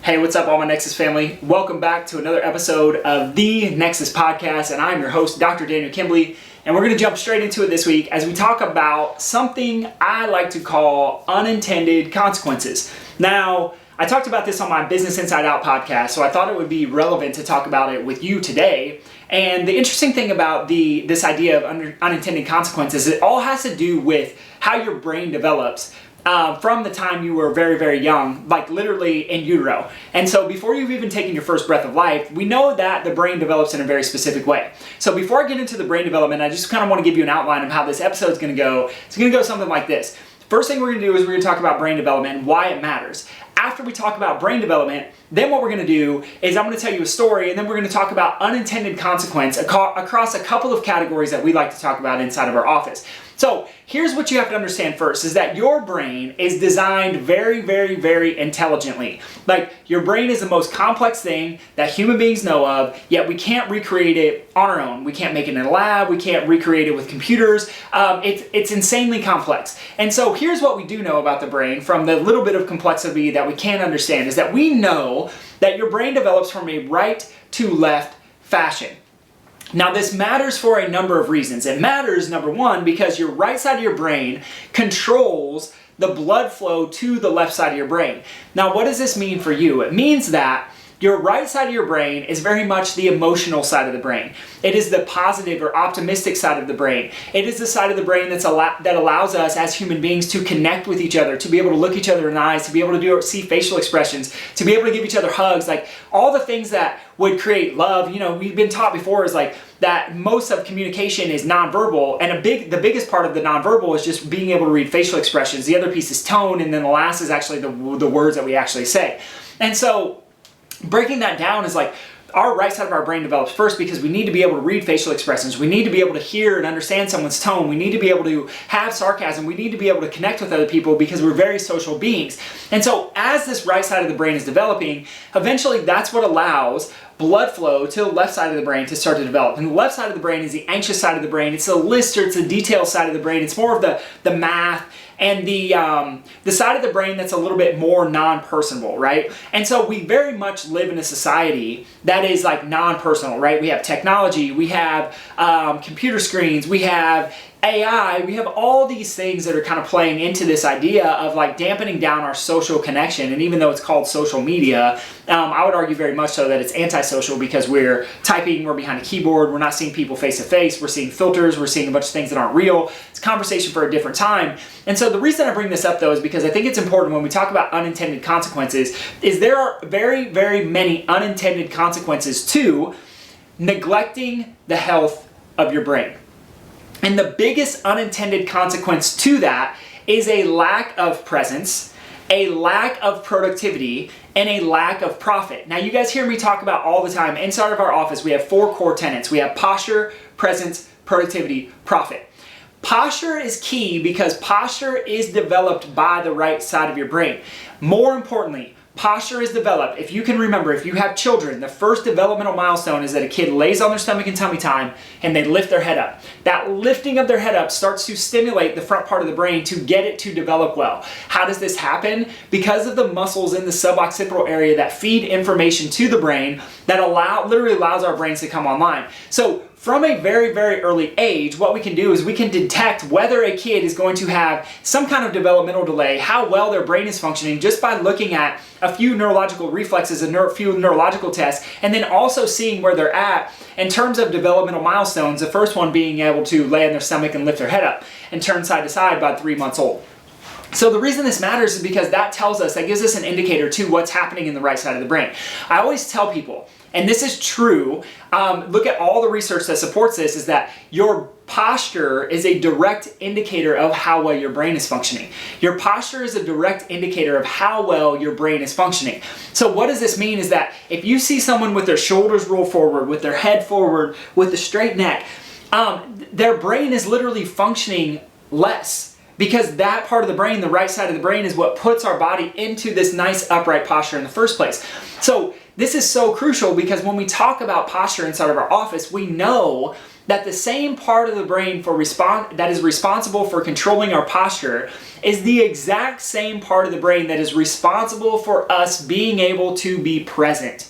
Hey, what's up, all my Nexus family? Welcome back to another episode of the Nexus podcast, and I'm your host, Dr. Daniel Kimbley, and we're going to jump straight into it this week as we talk about something I like to call unintended consequences. Now, I talked about this on my Business Inside Out podcast, so I thought it would be relevant to talk about it with you today. And the interesting thing about this idea of unintended consequences, it all has to do with how your brain develops from the time you were very, very young, like literally in utero. And so before you've even taken your first breath of life, we know that the brain develops in a very specific way. So before I get into the brain development, I just kind of want to give you an outline of how this episode is going to go. It's going to go something like this. First thing we're going to do is we're going to talk about brain development and why it matters. After we talk about brain development, then what we're going to do is I'm going to tell you a story, and then we're going to talk about unintended consequence across a couple of categories that we like to talk about inside of our office. So here's what you have to understand first, is that your brain is designed very, very, very intelligently. Like, your brain is the most complex thing that human beings know of, yet we can't recreate it on our own. We can't make it in a lab. We can't recreate it with computers. It's insanely complex. And so here's what we do know about the brain from the little bit of complexity that we can't understand, is that we know that your brain develops from a right to left fashion. Now, this matters for a number of reasons. It matters, number one, because your right side of your brain controls the blood flow to the left side of your brain. Now, what does this mean for you? It means that your right side of your brain is very much the emotional side of the brain. It is the positive or optimistic side of the brain. It is the side of the brain that allows us as human beings to connect with each other, to be able to look each other in the eyes, to be able to see facial expressions, to be able to give each other hugs, like all the things that would create love. You know, we've been taught before is like that most of communication is nonverbal, and the biggest part of the nonverbal is just being able to read facial expressions. The other piece is tone, and then the last is actually the words that we actually say. And so breaking that down is like our right side of our brain develops first because we need to be able to read facial expressions. We need to be able to hear and understand someone's tone. We need to be able to have sarcasm. We need to be able to connect with other people because we're very social beings. And so as this right side of the brain is developing, eventually that's what allows blood flow to the left side of the brain to start to develop. And the left side of the brain is the anxious side of the brain. It's the lister, it's the detail side of the brain. It's more of the math and the side of the brain that's a little bit more non-personable, right? And so we very much live in a society that is like non-personal, right? We have technology, we have computer screens, we have AI, we have all these things that are kind of playing into this idea of like dampening down our social connection. And even though it's called social media, I would argue very much so that it's antisocial because we're typing, we're behind a keyboard, we're not seeing people face to face, we're seeing filters, we're seeing a bunch of things that aren't real. It's a conversation for a different time. And so the reason I bring this up though is because I think it's important when we talk about unintended consequences is there are very, very many unintended consequences to neglecting the health of your brain. And the biggest unintended consequence to that is a lack of presence, a lack of productivity, and a lack of profit. Now, you guys hear me talk about all the time, inside of our office, we have 4 core tenets. We have posture, presence, productivity, profit. Posture is key because posture is developed by the right side of your brain. More importantly, posture is developed. If you can remember, if you have children, the first developmental milestone is that a kid lays on their stomach in tummy time and they lift their head up. That lifting of their head up starts to stimulate the front part of the brain to get it to develop well. How does this happen? Because of the muscles in the suboccipital area that feed information to the brain that literally allows our brains to come online. So from a very, very early age, what we can do is we can detect whether a kid is going to have some kind of developmental delay, how well their brain is functioning, just by looking at a few neurological reflexes, a few neurological tests, and then also seeing where they're at in terms of developmental milestones, the first one being able to lay on their stomach and lift their head up and turn side to side by 3 months old. So the reason this matters is because that gives us an indicator to what's happening in the right side of the brain. I always tell people, and this is true, look at all the research that supports this, is that your posture is a direct indicator of how well your brain is functioning. Your posture is a direct indicator of how well your brain is functioning. So what does this mean is that if you see someone with their shoulders rolled forward, with their head forward, with a straight neck, their brain is literally functioning less. Because that part of the brain, the right side of the brain, is what puts our body into this nice upright posture in the first place. So this is so crucial because when we talk about posture inside of our office, we know that the same part of the brain that is responsible for controlling our posture is the exact same part of the brain that is responsible for us being able to be present.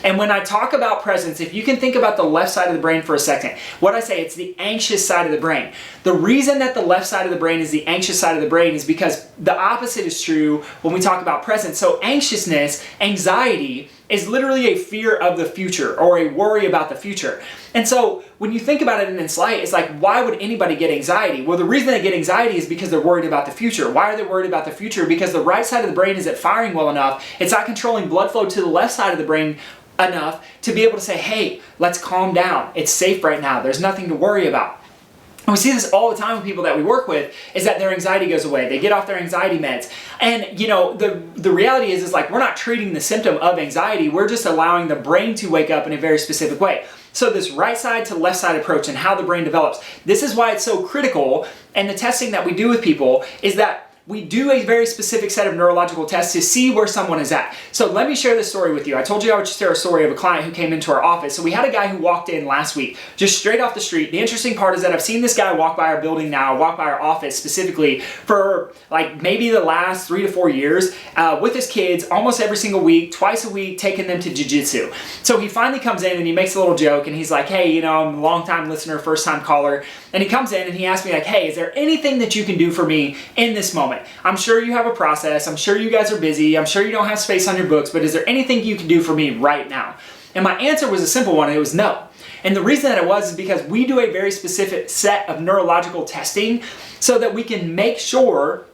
And when I talk about presence, if you can think about the left side of the brain for a second, what I say, it's the anxious side of the brain. The reason that the left side of the brain is the anxious side of the brain is because the opposite is true when we talk about presence. So anxiousness, anxiety, is literally a fear of the future or a worry about the future. And so when you think about it in this light, it's like, why would anybody get anxiety? Well, the reason they get anxiety is because they're worried about the future. Why are they worried about the future? Because the right side of the brain isn't firing well enough. It's not controlling blood flow to the left side of the brain enough to be able to say, hey, let's calm down. It's safe right now. There's nothing to worry about. And we see this all the time with people that we work with, is that their anxiety goes away. They get off their anxiety meds. And you know, the reality is like, we're not treating the symptom of anxiety. We're just allowing the brain to wake up in a very specific way. So this right side to left side approach and how the brain develops, this is why it's so critical. And the testing that we do with people is that we do a very specific set of neurological tests to see where someone is at. So let me share this story with you. I told you I would share a story of a client who came into our office. So we had a guy who walked in last week, just straight off the street. The interesting part is that I've seen this guy walk by our building now, walk by our office specifically for like maybe the last 3 to 4 years with his kids almost every single week, twice a week, taking them to jiu-jitsu. So he finally comes in and he makes a little joke and he's like, hey, you know, I'm a long-time listener, first-time caller. And he comes in and he asks me like, hey, is there anything that you can do for me in this moment? I'm sure you have a process. I'm sure you guys are busy. I'm sure you don't have space on your books, but is there anything you can do for me right now? And my answer was a simple one. It was no. And the reason that it was is because we do a very specific set of neurological testing so that we can make sure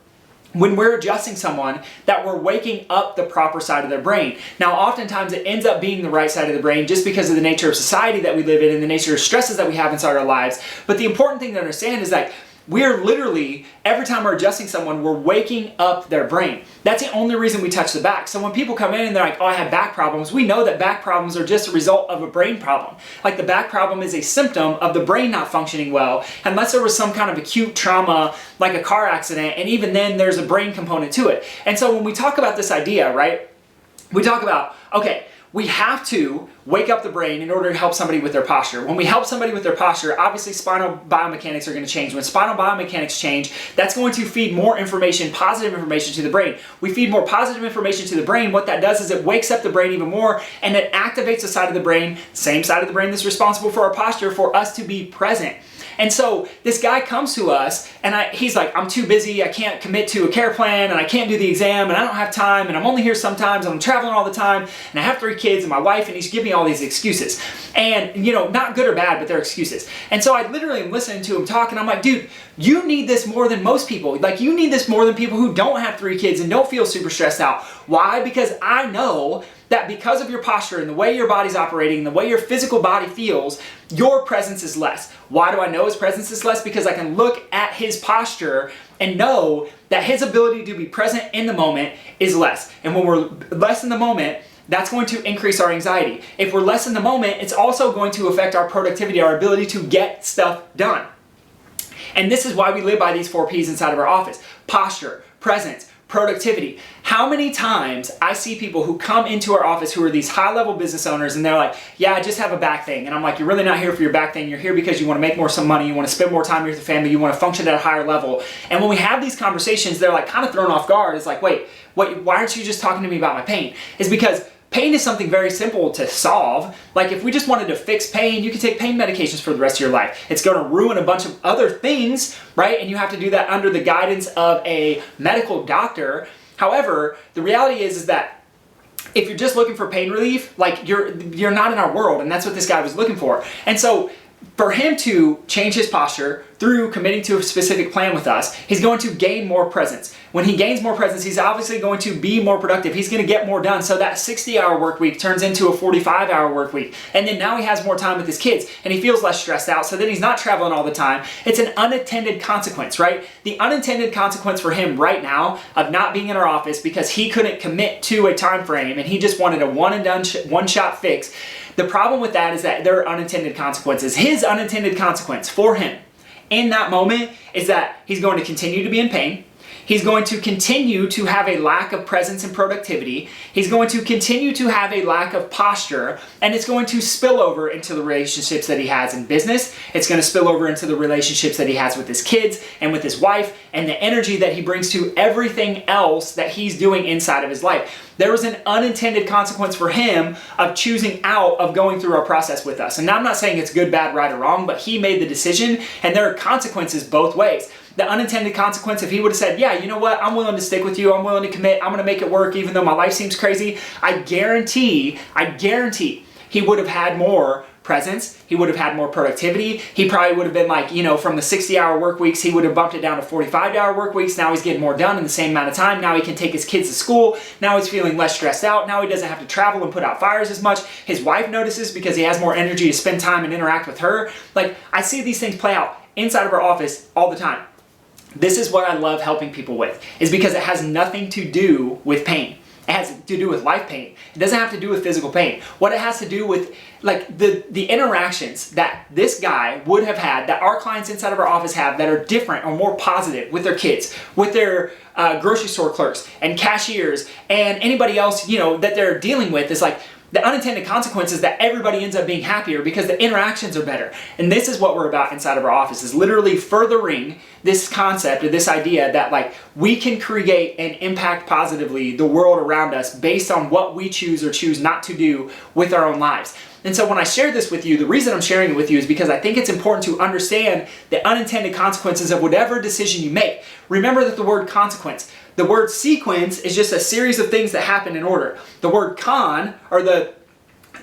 when we're adjusting someone that we're waking up the proper side of their brain. Now, oftentimes it ends up being the right side of the brain just because of the nature of society that we live in and the nature of stresses that we have inside our lives. But the important thing to understand is that we're literally, every time we're adjusting someone, we're waking up their brain. That's the only reason we touch the back. So when people come in and they're like, oh, I have back problems, we know that back problems are just a result of a brain problem. Like the back problem is a symptom of the brain not functioning well, unless there was some kind of acute trauma, like a car accident, and even then there's a brain component to it. And so when we talk about this idea, right, we talk about, okay, we have to wake up the brain in order to help somebody with their posture. When we help somebody with their posture, obviously spinal biomechanics are going to change. When spinal biomechanics change, that's going to feed more information, positive information to the brain. We feed more positive information to the brain. What that does is it wakes up the brain even more and it activates the side of the brain, same side of the brain that's responsible for our posture, for us to be present. And so this guy comes to us and he's like, I'm too busy, I can't commit to a care plan and I can't do the exam and I don't have time and I'm only here sometimes and I'm traveling all the time and I have 3 kids and my wife, and he's giving me all these excuses. And you know, not good or bad, but they're excuses. And so I literally am listening to him talk and I'm like, dude, you need this more than most people. Like you need this more than people who don't have 3 kids and don't feel super stressed out. Why? Because I know that because of your posture and the way your body's operating, the way your physical body feels, your presence is less. Why do I know his presence is less? Because I can look at his posture and know that his ability to be present in the moment is less. And when we're less in the moment, that's going to increase our anxiety. If we're less in the moment, it's also going to affect our productivity, our ability to get stuff done. And this is why we live by these 4 Ps inside of our office: posture, presence, productivity. How many times I see people who come into our office who are these high-level business owners and they're like, yeah, I just have a back thing. And I'm like, you're really not here for your back thing. You're here because you want to make some money. You want to spend more time with your family. You want to function at a higher level. And when we have these conversations, they're like kind of thrown off guard. It's like, wait, why aren't you just talking to me about my pain? It's because pain is something very simple to solve. Like if we just wanted to fix pain, you can take pain medications for the rest of your life. It's going to ruin a bunch of other things, right? And you have to do that under the guidance of a medical doctor. However, the reality is that if you're just looking for pain relief, like you're not in our world, and that's what this guy was looking for. And so for him to change his posture through committing to a specific plan with us, he's going to gain more presence. When he gains more presence, he's obviously going to be more productive. He's going to get more done. So that 60-hour work week turns into a 45-hour work week. And then now he has more time with his kids and he feels less stressed out. So then he's not traveling all the time. It's an unintended consequence, right? The unintended consequence for him right now of not being in our office because he couldn't commit to a time frame and he just wanted a one and done, one-shot fix. The problem with that is that there are unintended consequences. His unintended consequence for him in that moment is that he's going to continue to be in pain. He's going to continue to have a lack of presence and productivity. He's going to continue to have a lack of posture, and it's going to spill over into the relationships that he has in business. It's going to spill over into the relationships that he has with his kids and with his wife, and the energy that he brings to everything else that he's doing inside of his life. There was an unintended consequence for him of choosing out of going through our process with us. And now I'm not saying it's good, bad, right, or wrong, but he made the decision, and there are consequences both ways. The unintended consequence, if he would have said, yeah, you know what, I'm willing to stick with you, I'm willing to commit, I'm going to make it work even though my life seems crazy, I guarantee he would have had more presence, he would have had more productivity. He probably would have been like, from the 60-hour work weeks, he would have bumped it down to 45-hour work weeks. Now he's getting more done in the same amount of time. Now he can take his kids to school. Now he's feeling less stressed out. Now he doesn't have to travel and put out fires as much. His wife notices because he has more energy to spend time and interact with her. Like, I see these things play out inside of our office all the time. This is what I love helping people with, is because it has nothing to do with pain. It has to do with life pain. It doesn't have to do with physical pain. What it has to do with, like, the interactions that this guy would have had, that our clients inside of our office have, that are different or more positive with their kids, with their grocery store clerks and cashiers and anybody else, that they're dealing with, is like, the unintended consequences that everybody ends up being happier because the interactions are better. And this is what we're about inside of our office, is literally furthering this concept or this idea that, like, we can create and impact positively the world around us based on what we choose or choose not to do with our own lives. And so when I share this with you, the reason I'm sharing it with you is because I think it's important to understand the unintended consequences of whatever decision you make. Remember that the word consequence, the word sequence, is just a series of things that happen in order. The word con, or the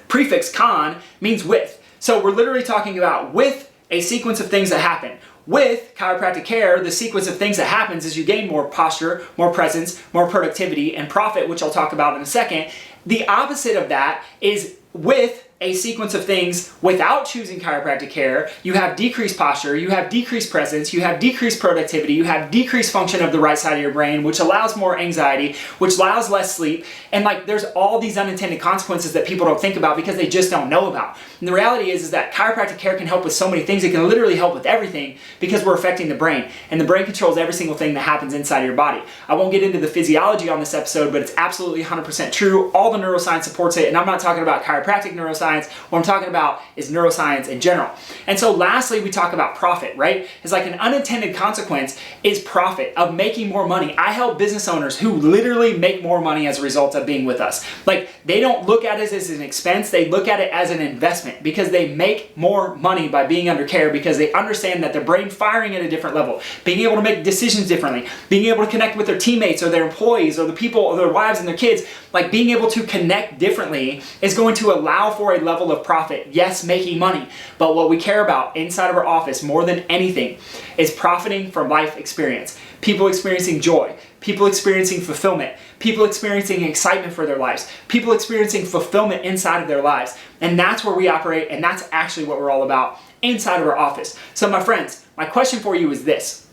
prefix con, means with. So we're literally talking about with a sequence of things that happen. With chiropractic care, the sequence of things that happens is you gain more posture, more presence, more productivity, and profit, which I'll talk about in a second. The opposite of that is with a sequence of things without choosing chiropractic care. You have decreased posture, you have decreased presence, you have decreased productivity, you have decreased function of the right side of your brain, which allows more anxiety, which allows less sleep. And like, there's all these unintended consequences that people don't think about because they just don't know about. And the reality is that chiropractic care can help with so many things. It can literally help with everything because we're affecting the brain. And the brain controls every single thing that happens inside of your body. I won't get into the physiology on this episode, but it's absolutely 100% true. All the neuroscience supports it. And I'm not talking about chiropractic neuroscience. What I'm talking about is neuroscience in general. And so lastly, we talk about profit, right? It's like an unintended consequence is profit, of making more money. I help business owners who literally make more money as a result of being with us. Like, they don't look at it as an expense, they look at it as an investment because they make more money by being under care, because they understand that their brain firing at a different level, being able to make decisions differently, being able to connect with their teammates or their employees or the people or their wives and their kids. Like, being able to connect differently is going to allow for a level of profit. Yes, making money, but what we care about inside of our office more than anything is profiting from life experience. People experiencing joy, people experiencing fulfillment, people experiencing excitement for their lives, people experiencing fulfillment inside of their lives. And that's where we operate, and that's actually what we're all about inside of our office. So my friends, my question for you is this: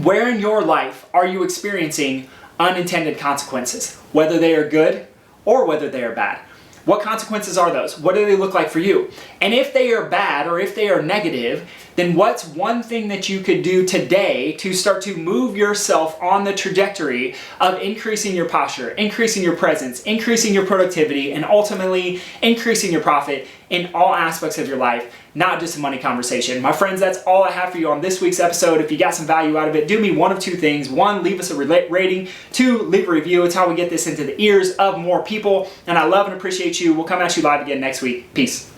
where in your life are you experiencing unintended consequences, whether they are good or whether they are bad? What consequences are those? What do they look like for you? And if they are bad or if they are negative, then what's one thing that you could do today to start to move yourself on the trajectory of increasing your posture, increasing your presence, increasing your productivity, and ultimately increasing your profit in all aspects of your life, not just a money conversation? My friends, that's all I have for you on this week's episode. If you got some value out of it, do me one of two things. One, leave us a rating. Two, leave a review. It's how we get this into the ears of more people. And I love and appreciate you. We'll come at you live again next week. Peace.